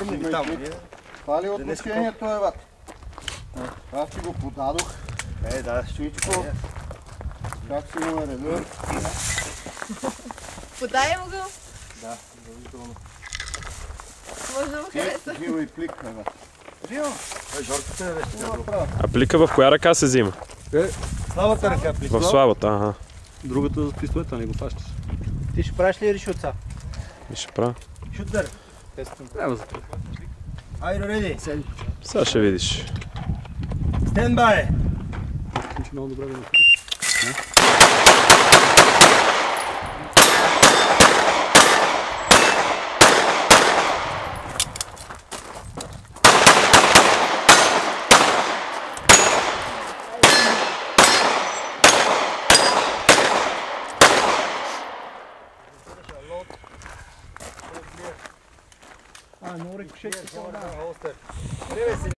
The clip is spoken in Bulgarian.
върни ми там. Това ли отношението е, бат? Аз ти го подадох. Да. Всичко. Как си му е реда? Подай му го. Да, задължително. Може да му хареса. Живо и плик, бе. Живо. Жорката е вече. А плика в коя ръка се взима? Слабата ръка плик. В слабата, ага. Другата с пистолета не го фащаш. Ти ще правиш ли решуца? И ще правя. Шутър. Трябва за това. Айро реди. Сега ще видиш. Стенд бай. Мисля, че много добре да го А, много рикошет.